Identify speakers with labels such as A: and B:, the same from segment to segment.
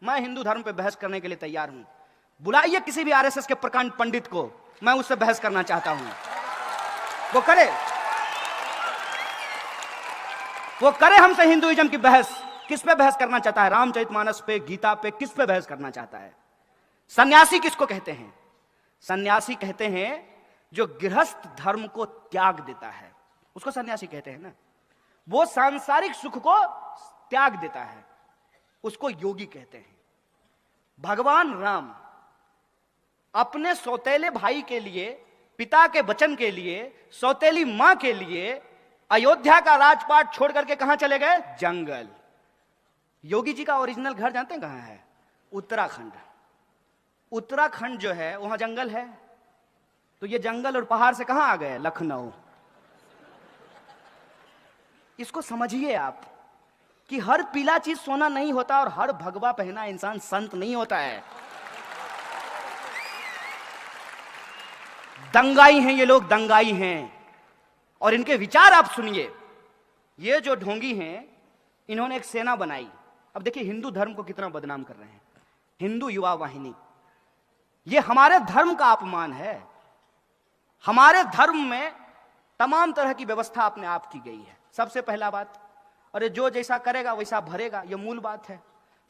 A: मैं हिंदू धर्म पे बहस करने के लिए तैयार हूं। बुलाइए किसी भी आरएसएस के प्रकांड पंडित को, मैं उससे बहस करना चाहता हूं। वो करे हमसे हिंदुइज्म की बहस। किस पे बहस करना चाहता है? रामचरितमानस पे, गीता पे, किस पे बहस करना चाहता है? सन्यासी किसको कहते हैं? सन्यासी कहते हैं जो गृहस्थ धर्म को त्याग देता है, उसको सन्यासी कहते हैं ना। वो सांसारिक सुख को त्याग देता है, उसको योगी कहते हैं। भगवान राम अपने सौतेले भाई के लिए, पिता के वचन के लिए, सौतेली मां के लिए अयोध्या का राजपाट छोड़ करके कहां चले गए? जंगल। योगी जी का ओरिजिनल घर जानते हैं कहां है? उत्तराखंड। उत्तराखंड जो है वहां जंगल है, तो ये जंगल और पहाड़ से कहां आ गए? लखनऊ। इसको समझिए आप कि हर पीला चीज सोना नहीं होता और हर भगवा पहना इंसान संत नहीं होता है। दंगाई हैं ये लोग, दंगाई हैं। और इनके विचार आप सुनिए। ये जो ढोंगी हैं, इन्होंने एक सेना बनाई। अब देखिए हिंदू धर्म को कितना बदनाम कर रहे हैं। हिंदू युवा वाहिनी, ये हमारे धर्म का अपमान है। हमारे धर्म में तमाम तरह की व्यवस्था अपने आप की गई है। सबसे पहला बात, अरे जो जैसा करेगा वैसा भरेगा, ये मूल बात है।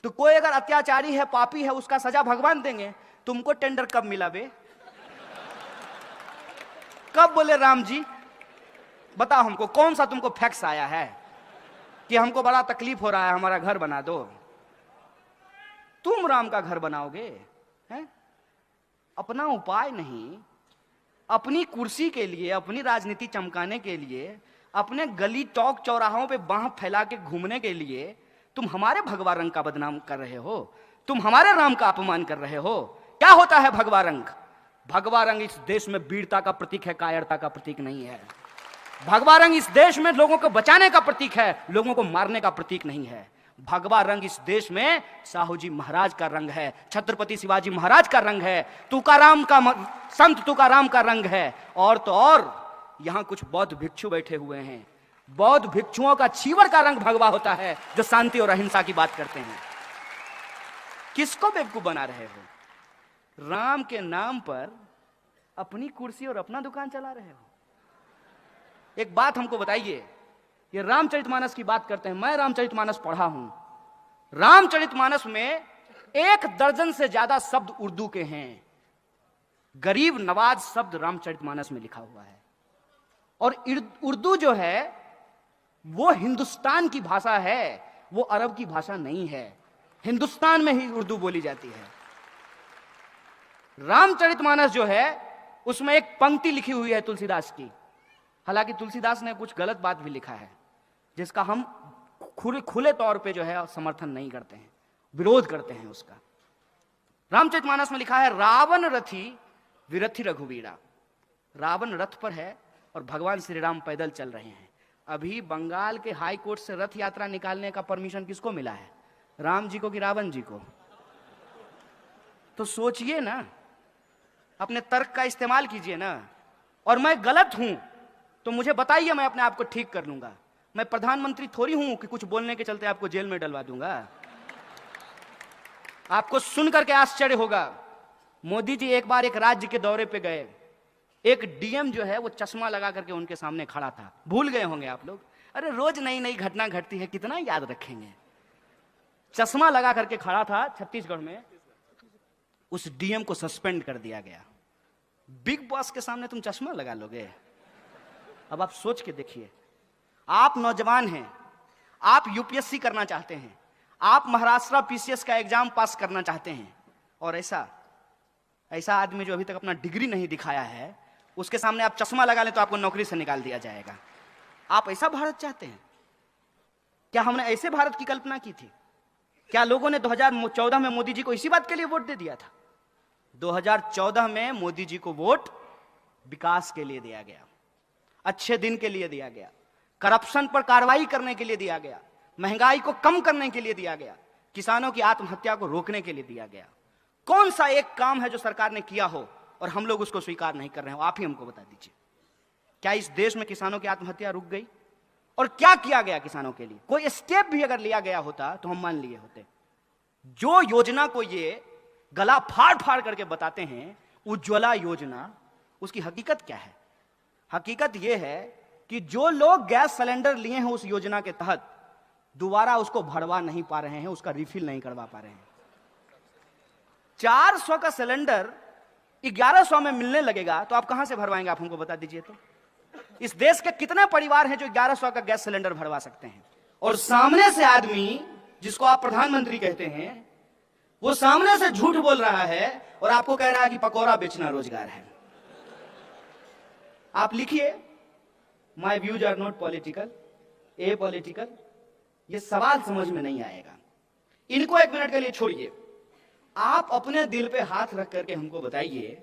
A: तो कोई अगर अत्याचारी है, पापी है, उसका सजा भगवान देंगे। तुमको टेंडर कब मिला बे? कब बोले राम जी? बताओ हमको, कौन सा तुमको फैक्स आया है कि हमको बड़ा तकलीफ हो रहा है, हमारा घर बना दो? तुम राम का घर बनाओगे हैं? अपना उपाय नहीं, अपनी कुर्सी के लिए, अपनी राजनीति चमकाने के लिए, अपने गली चौक चौराहों पे बांह फैला के घूमने के लिए तुम हमारे भगवा रंग का बदनाम कर रहे हो। तुम हमारे राम का अपमान कर रहे हो। क्या होता है भगवा रंग? भगवा रंग इस देश में वीरता का प्रतीक है, कायरता का प्रतीक नहीं है। भगवा रंग इस देश में लोगों को बचाने का प्रतीक है, लोगों को मारने का प्रतीक नहीं है। भगवा रंग इस देश में साहू जी महाराज का रंग है, छत्रपति शिवाजी महाराज का रंग है, तुकाराम का, संत तुकाराम का रंग है। और तो और यहां कुछ बौद्ध भिक्षु बैठे हुए हैं। बौद्ध भिक्षुओं का चीवर का रंग भगवा होता है, जो शांति और अहिंसा की बात करते हैं। किसको बेवकूफ बना रहे हो? राम के नाम पर अपनी कुर्सी और अपना दुकान चला रहे हो। एक बात हमको बताइए, ये रामचरितमानस की बात करते हैं। मैं रामचरितमानस पढ़ा हूं। रामचरितमानस में 1 दर्जन से ज्यादा शब्द उर्दू के हैं। गरीब नवाज शब्द रामचरितमानस में लिखा हुआ है। और उर्दू जो है वो हिंदुस्तान की भाषा है, वो अरब की भाषा नहीं है। हिंदुस्तान में ही उर्दू बोली जाती है। रामचरितमानस जो है उसमें एक पंक्ति लिखी हुई है तुलसीदास की। हालांकि तुलसीदास ने कुछ गलत बात भी लिखा है, जिसका हम खुले तौर पे जो है समर्थन नहीं करते हैं, विरोध करते हैं उसका। रामचरितमानस में लिखा है, रावण रथी विरथी रघुवीरा। रावण रथ पर है और भगवान श्री राम पैदल चल रहे हैं। अभी बंगाल के हाई कोर्ट से रथ यात्रा निकालने का परमिशन किसको मिला है? राम जी को कि रावण जी को? तो सोचिए ना, अपने तर्क का इस्तेमाल कीजिए ना। और मैं गलत हूं तो मुझे बताइए, मैं अपने आप को ठीक कर लूंगा। मैं प्रधानमंत्री थोड़ी हूं कि कुछ बोलने के चलते आपको जेल में डलवा दूंगा। आपको सुन करके आश्चर्य होगा, मोदी जी एक बार एक राज्य के दौरे पे गए। एक डीएम जो है वो चश्मा लगा करके उनके सामने खड़ा था। भूल गए होंगे आप लोग, अरे रोज नई नई घटना घटती है, कितना याद रखेंगे। चश्मा लगा करके खड़ा था छत्तीसगढ़ में। उस डीएम को सस्पेंड कर दिया गया। बिग बॉस के सामने तुम चश्मा लगा लोगे? अब आप सोच के देखिए, आप नौजवान हैं, आप यूपीएससी करना चाहते हैं, आप महाराष्ट्र पीसीएस का एग्जाम पास करना चाहते हैं, और ऐसा आदमी जो अभी तक अपना डिग्री नहीं दिखाया है, उसके सामने आप चश्मा लगा लें तो आपको नौकरी से निकाल दिया जाएगा। आप ऐसा भारत चाहते हैं क्या? हमने ऐसे भारत की कल्पना की थी क्या? लोगों ने 2014 में मोदी जी को इसी बात के लिए वोट दे दिया था। 2014 में मोदी जी को वोट विकास के लिए दिया गया, अच्छे दिन के लिए दिया गया, करप्शन पर कार्रवाई करने के लिए दिया गया, महंगाई को कम करने के लिए दिया गया, किसानों की आत्महत्या को रोकने के लिए दिया गया। कौन सा एक काम है जो सरकार ने किया हो और हम लोग उसको स्वीकार नहीं कर रहे हो? आप ही हमको बता दीजिए। क्या इस देश में किसानों की आत्महत्या रुक गई? और क्या किया गया किसानों के लिए? कोई स्टेप भी अगर लिया गया होता तो हम मान लिए होते। जो योजना को ये गला फाड़ फाड़ करके बताते हैं उज्ज्वला योजना, उसकी हकीकत क्या है? हकीकत यह है कि जो लोग गैस सिलेंडर लिए हैं उस योजना के तहत दोबारा उसको भरवा नहीं पा रहे हैं, उसका रिफिल नहीं करवा पा रहे हैं। 400 का सिलेंडर 1100 में मिलने लगेगा तो आप कहां से भरवाएंगे? आप हमको बता दीजिए तो। इस देश के कितने परिवार हैं जो 1100 का गैस सिलेंडर भरवा सकते हैं? और सामने से आदमी जिसको आप प्रधानमंत्री कहते हैं, वो सामने से झूठ बोल रहा है और आपको कह रहा है कि पकौड़ा बेचना रोजगार है। आप लिखिए, my views are not political, apolitical. ये सवाल समझ में नहीं आएगा। इनको एक मिनट के लिए छोड़िए, आप अपने दिल पे हाथ रख करके हमको बताइए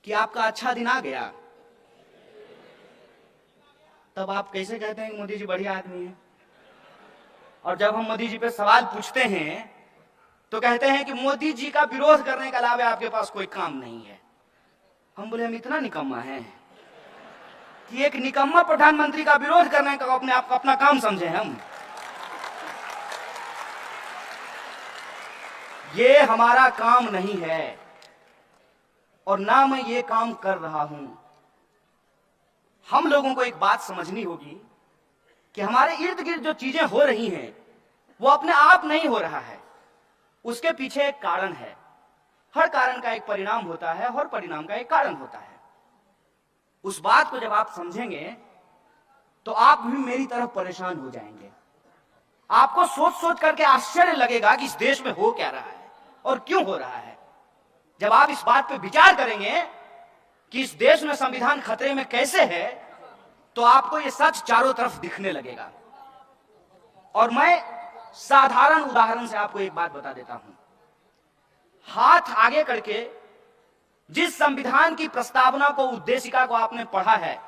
A: कि आपका अच्छा दिन आ गया, तब आप कैसे कहते हैं मोदी जी बढ़िया आदमी है? और जब हम मोदी जी पे सवाल पूछते हैं तो कहते हैं कि मोदी जी का विरोध करने के अलावा आपके पास कोई काम नहीं है। हम बोले हम इतना निकम्मा हैं कि एक निकम्मा प्रधानमंत्री का विरोध करने का अपने आप को अपना काम समझे हम? ये हमारा काम नहीं है और ना मैं ये काम कर रहा हूं। हम लोगों को एक बात समझनी होगी कि हमारे इर्द गिर्द जो चीजें हो रही हैं वो अपने आप नहीं हो रहा है, उसके पीछे एक कारण है। हर कारण का एक परिणाम होता है, हर परिणाम का एक कारण होता है। उस बात को जब आप समझेंगे तो आप भी मेरी तरह परेशान हो जाएंगे। आपको सोच सोच करके आश्चर्य लगेगा कि इस देश में हो क्या रहा है और क्यों हो रहा है। जब आप इस बात पे विचार करेंगे कि इस देश में संविधान खतरे में कैसे है, तो आपको यह सच चारों तरफ दिखने लगेगा। और मैं साधारण उदाहरण से आपको एक बात बता देता हूं। हाथ आगे करके जिस संविधान की प्रस्तावना को, उद्देशिका को आपने पढ़ा है,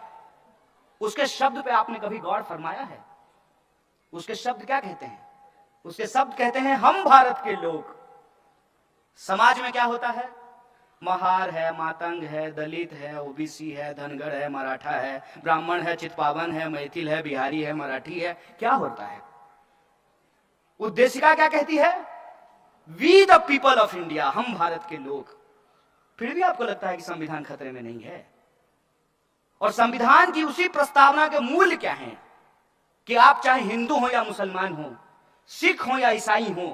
A: उसके शब्द पे आपने कभी गौर फरमाया है? उसके शब्द क्या कहते हैं? उसके शब्द कहते हैं हम भारत के लोग। समाज में क्या होता है? महार है, मातंग है, दलित है, ओबीसी है, धनगर है, मराठा है, ब्राह्मण है, चितपावन है, मैथिल है, बिहारी है, मराठी है। क्या होता है? उद्देशिका क्या कहती है? We the people of India, हम भारत के लोग। फिर भी आपको लगता है कि संविधान खतरे में नहीं है। और संविधान की उसी प्रस्तावना के मूल्य क्या हैं कि आप चाहे हिंदू हो या मुसलमान हो, सिख हो या ईसाई हो,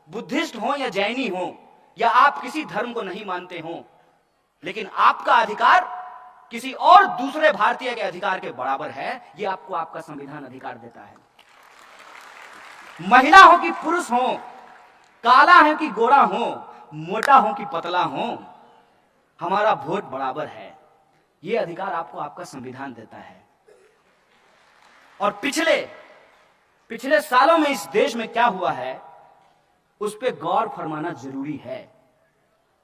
A: बुद्धिस्ट हो या जैनी हो, या आप किसी धर्म को नहीं मानते हो, लेकिन आपका अधिकार किसी और दूसरे भारतीय के अधिकार के बराबर है। यह आपको आपका संविधान अधिकार देता है। महिला हो कि पुरुष हो, काला हो कि गोरा हो, मोटा हो कि पतला हो, हमारा वोट बराबर है। यह अधिकार आपको आपका संविधान देता है। और पिछले सालों में इस देश में क्या हुआ है उस पर गौर फरमाना जरूरी है।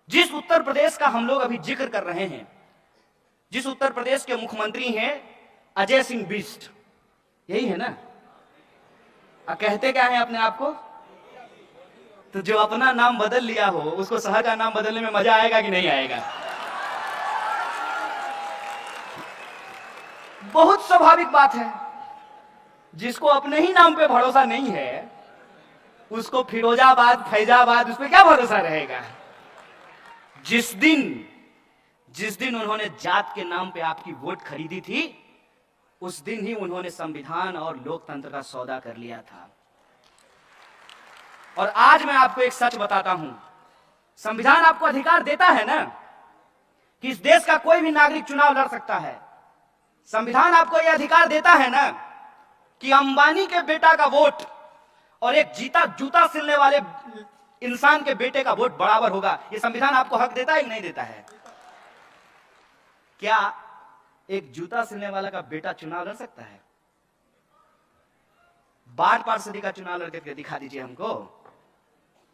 A: जिस उत्तर प्रदेश का हम लोग अभी जिक्र कर रहे हैं, जिस उत्तर प्रदेश के मुख्यमंत्री हैं अजय सिंह बिष्ट, यही है ना? कहते क्या है अपने आप को? तो जो अपना नाम बदल लिया हो उसको शहर का नाम बदलने में मजा आएगा कि नहीं आएगा? बहुत स्वाभाविक बात है। जिसको अपने ही नाम पे भरोसा नहीं है उसको फिरोजाबाद, फैजाबाद, उस पर क्या भरोसा रहेगा? जिस दिन उन्होंने जात के नाम पे आपकी वोट खरीदी थी, उस दिन ही उन्होंने संविधान और लोकतंत्र का सौदा कर लिया था। और आज मैं आपको एक सच बताता हूं, संविधान आपको अधिकार देता है ना कि इस देश का कोई भी नागरिक चुनाव लड़ सकता है। संविधान आपको यह अधिकार देता है ना कि अंबानी के बेटा का वोट और एक जूता सिलने वाले इंसान के बेटे का वोट बराबर होगा। यह संविधान आपको हक देता है कि नहीं देता है? क्या एक जूता सिलने वाला का बेटा चुनाव लड़ सकता है? वार्ड पार्षद का चुनाव लड़ करके दिखा दीजिए हमको।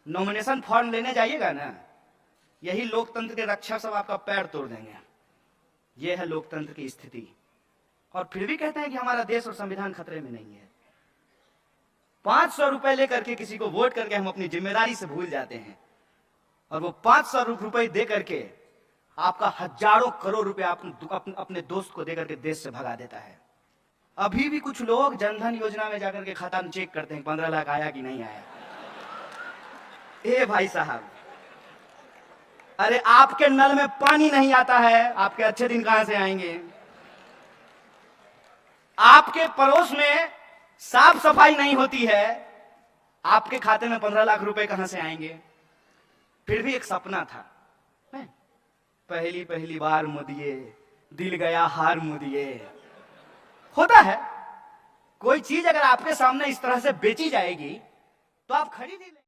A: नॉमिनेशन फॉर्म लेने जाइएगा ना, यही लोकतंत्र के रक्षक सब आपका पैर तोड़ देंगे। यह है लोकतंत्र की स्थिति। और फिर भी कहते हैं कि हमारा देश और संविधान खतरे में नहीं है। 500 रुपए लेकर के किसी को वोट करके हम अपनी जिम्मेदारी से भूल जाते हैं, और वो 500 रुपए दे करके आपका हजारों करोड़ रुपए अपने दोस्त को देकर के देश से भगा देता है। अभी भी कुछ लोग जनधन योजना में जाकर के खाता में चेक करते हैं 15 लाख आया कि नहीं आया। ए भाई साहब, अरे आपके नल में पानी नहीं आता है, आपके अच्छे दिन कहां से आएंगे? आपके पड़ोस में साफ सफाई नहीं होती है, आपके खाते में 15 लाख रुपए कहां से आएंगे? फिर भी एक सपना था, पहली पहली बार मुदिए, दिल गया हार मुदिए। होता है, कोई चीज अगर आपके सामने इस तरह से बेची जाएगी तो आप खरीद ही लें।